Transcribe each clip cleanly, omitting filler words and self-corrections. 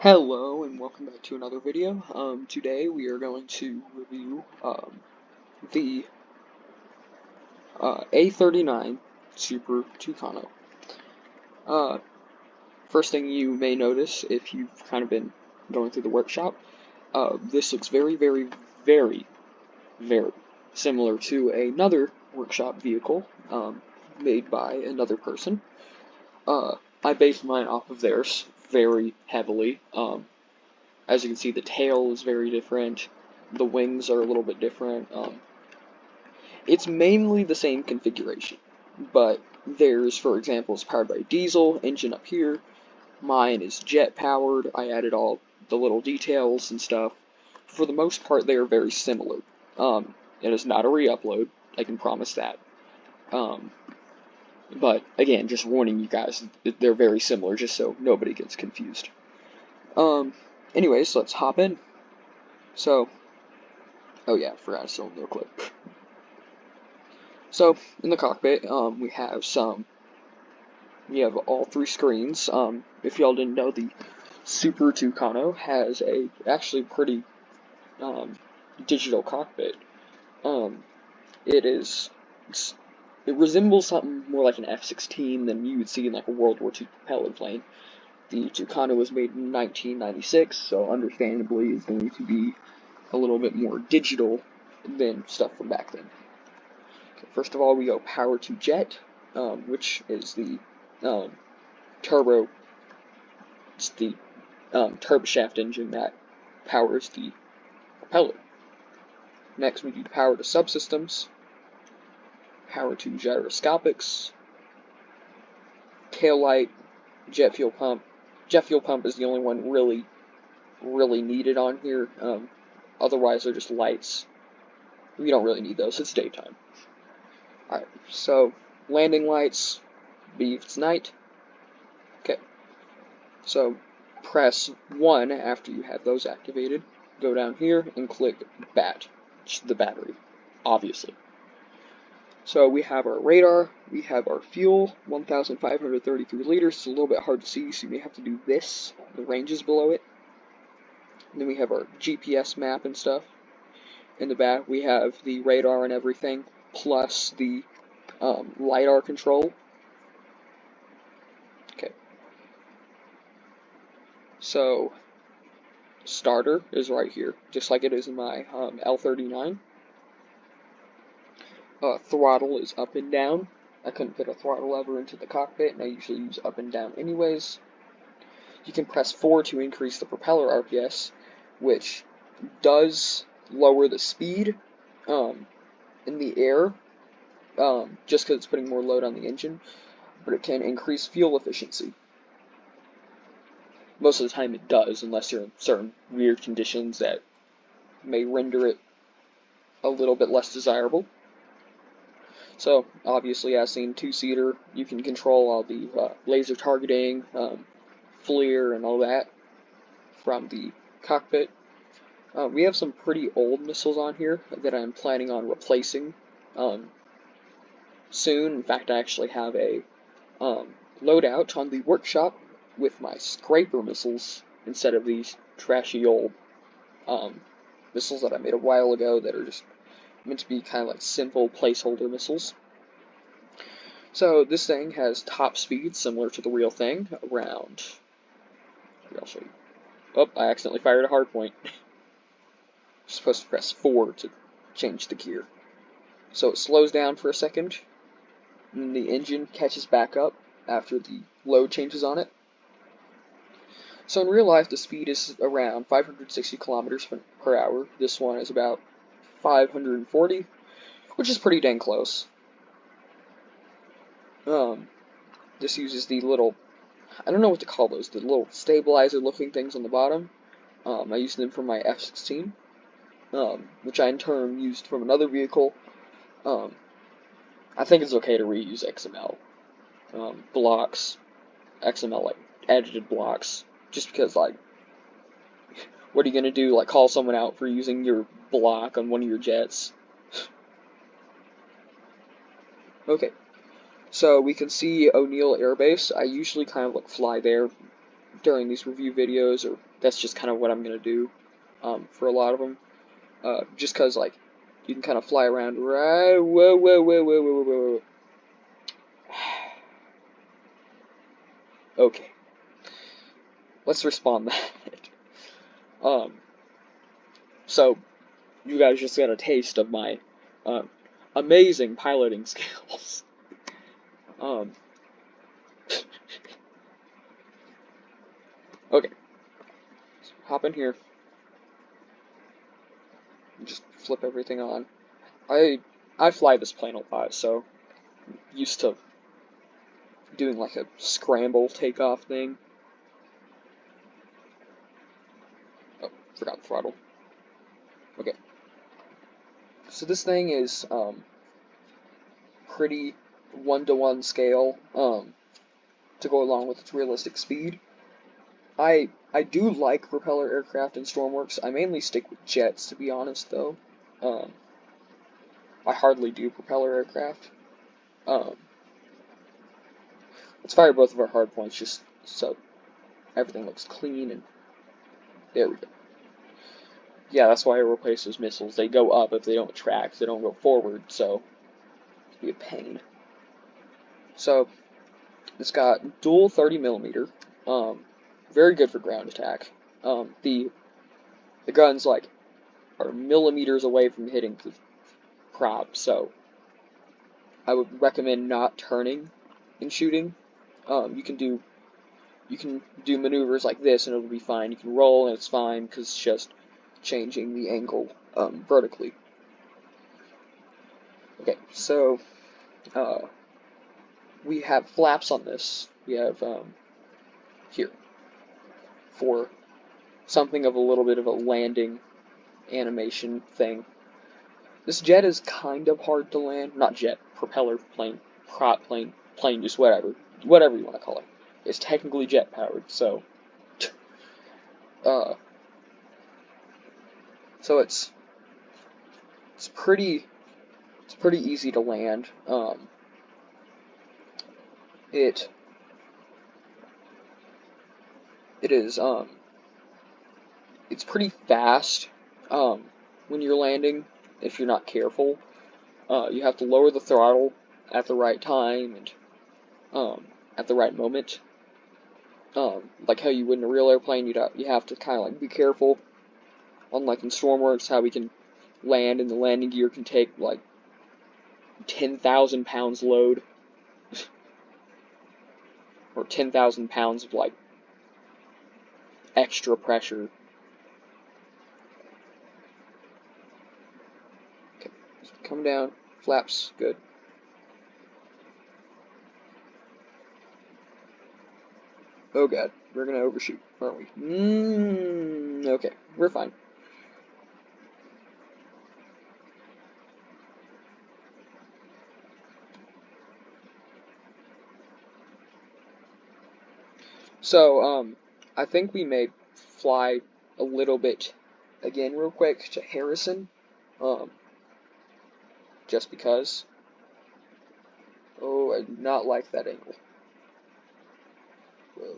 Hello and welcome back to another video. Today we are going to review the A-39 Super Tucano. First thing you may notice if you've kind of been going through the workshop, this looks very, very, very, very similar to another workshop vehicle made by another person. I based mine off of theirs very heavily. As you can see, the tail is very different. The wings are a little bit different. It's mainly the same configuration, but theirs, for example, is powered by a diesel engine up here. Mine is jet powered. I added all the little details and stuff. For the most part, they are very similar. It is not a re-upload, I can promise that. But again, just warning you guys, they're very similar, just so nobody gets confused. Anyways, let's hop in. So, oh yeah, I forgot a cylinder clip. So, in the cockpit, we have all three screens. If y'all didn't know, the Super Tucano has a actually pretty digital cockpit. It resembles something more like an F-16 than you would see in like a World War II propeller plane. The Tucano was made in 1996, so understandably is going to be a little bit more digital than stuff from back then. Okay, first of all, we go power to jet, which is the turboshaft engine that powers the propeller. Next, we do power to subsystems, power to gyroscopics, tail light, jet fuel pump. Jet fuel pump is the only one really needed on here. Otherwise, they're just lights. We don't really need those. It's daytime. Alright, so landing lights, be if it's night. Okay, so press 1 after you have those activated. Go down here and click BAT, the battery, obviously. So we have our radar, we have our fuel, 1,533 liters. It's a little bit hard to see, so you may have to do this. The range is below it. And then we have our GPS map and stuff. In the back, we have the radar and everything, plus the LiDAR control. Okay. So, starter is right here, just like it is in my L39. Throttle is up and down. I couldn't fit a throttle lever into the cockpit, and I usually use up and down anyways. You can press 4 to increase the propeller RPS, which does lower the speed in the air, just because it's putting more load on the engine, but it can increase fuel efficiency. Most of the time it does, unless you're in certain weird conditions that may render it a little bit less desirable. So, obviously, as seen, two-seater, you can control all the laser targeting, FLIR, and all that from the cockpit. We have some pretty old missiles on here that I'm planning on replacing soon. In fact, I actually have a loadout on the workshop with my scraper missiles instead of these trashy old missiles that I made a while ago that are just meant to be kind of like simple placeholder missiles. So this thing has top speed similar to the real thing, around, here, I'll show you. Oh, I accidentally fired a hard point. You're supposed to press 4 to change the gear. So it slows down for a second, and the engine catches back up after the load changes on it. So in real life, the speed is around 560 kilometers per hour. This one is about 540, which is pretty dang close. This uses the little, I don't know what to call those, the little stabilizer-looking things on the bottom. I used them for my F-16, which I in turn used from another vehicle. I think it's okay to reuse XML blocks, XML like edited blocks, just because like, what are you gonna do? Like call someone out for using your block on one of your jets? Okay, so we can see O'Neill Air Base. I usually kind of like fly there during these review videos or that's just kind of what I'm gonna do for a lot of them. Just cause like you can kind of fly around right. Whoa, whoa, whoa, whoa, whoa, whoa, whoa. Okay, let's respond that. So you guys just got a taste of my amazing piloting skills. Okay, so hop in here. Just flip everything on. I fly this plane a lot, so I'm used to doing like a scramble takeoff thing. Oh, forgot the throttle. Okay. So this thing is pretty 1-to-1 scale to go along with its realistic speed. I do like propeller aircraft in Stormworks. I mainly stick with jets, to be honest, though. I hardly do propeller aircraft. Let's fire both of our hard points just so everything looks clean, and there we go. Yeah, that's why I replace those missiles. They go up if they don't track, they don't go forward, so it'd be a pain. So it's got dual 30mm, very good for ground attack. The guns like are millimeters away from hitting the prop, so I would recommend not turning and shooting. You can do maneuvers like this and it'll be fine. You can roll and it's fine because it's just changing the angle vertically. Okay, so we have flaps on this. We have here for something of a little bit of a landing animation thing. This jet is kind of hard to land. Not jet, propeller plane, prop plane, just whatever you want to call it. It's technically jet powered, so so it's pretty easy to land. It is it's pretty fast when you're landing if you're not careful. You have to lower the throttle at the right time and at the right moment. Like how you would in a real airplane, you have to kind of like be careful. Unlike in Stormworks, how we can land and the landing gear can take like 10,000 pounds load, or 10,000 pounds of like extra pressure. Okay, come down, flaps, good. Oh god, we're gonna overshoot, aren't we? Okay, we're fine. So, I think we may fly a little bit again real quick to Harrison, just because. Oh, I do not like that angle. Whoa.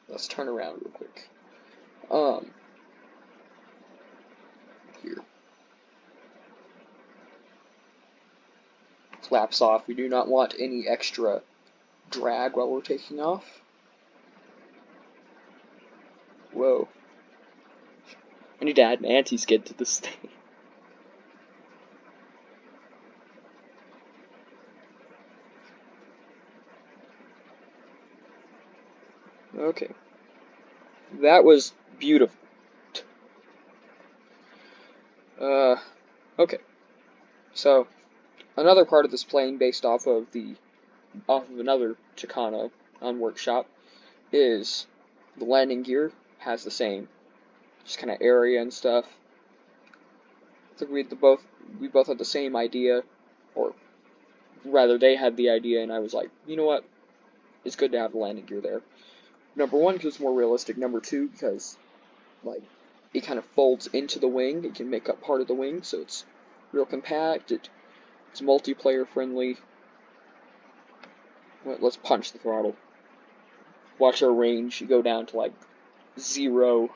Let's turn around real quick. Here. Flaps off. We do not want any extra drag while we're taking off. Whoa. I need to add an anti-skid to this thing. Okay. That was beautiful. Okay. So, another part of this plane based off of another Tucano workshop is the landing gear has the same just kind of area and stuff. I think we both had the same idea, or rather they had the idea and I was like, you know what, it's good to have the landing gear there. Number one, because it's more realistic. Number two, because like it kind of folds into the wing. It can make up part of the wing, so it's real compact. It's multiplayer friendly. Well, let's punch the throttle. Watch our range go down to like 0.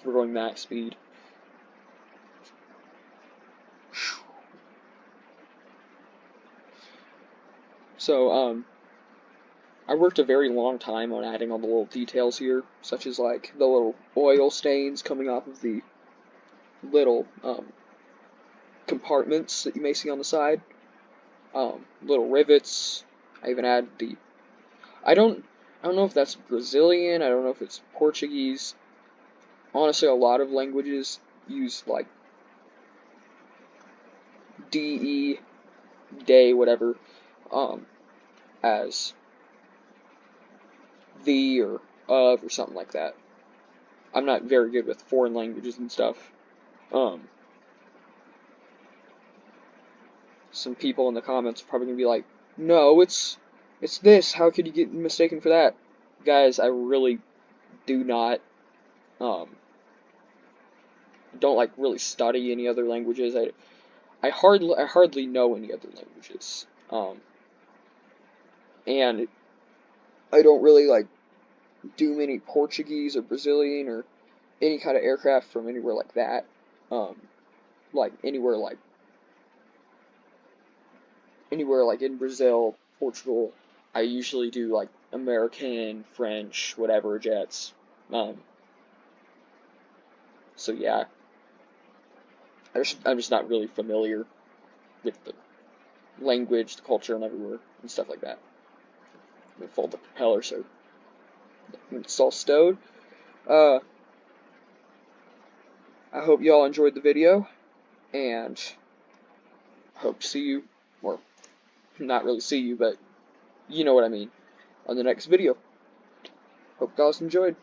We're going max speed. So, I worked a very long time on adding all the little details here, such as like the little oil stains coming off of the little compartments that you may see on the side, little rivets. I even added the I don't know if that's Brazilian. I don't know if it's Portuguese. Honestly, a lot of languages use like de, day, whatever, as the or of or something like that. I'm not very good with foreign languages and stuff. Some people in the comments are probably gonna be like, "No, it's this. How could you get mistaken for that?" Guys, I really do not don't like really study any other languages. I hardly know any other languages. And I don't really like do many Portuguese or Brazilian or any kind of aircraft from anywhere like that. Like anywhere like in Brazil, Portugal. I usually do like American, French, whatever jets. So yeah, I'm just not really familiar with the language, the culture, and everywhere and stuff like that. I'm gonna fold the propeller so it's all stowed. I hope y'all enjoyed the video, and hope to see you, or not really see you, but you know what I mean, on the next video. Hope y'all enjoyed.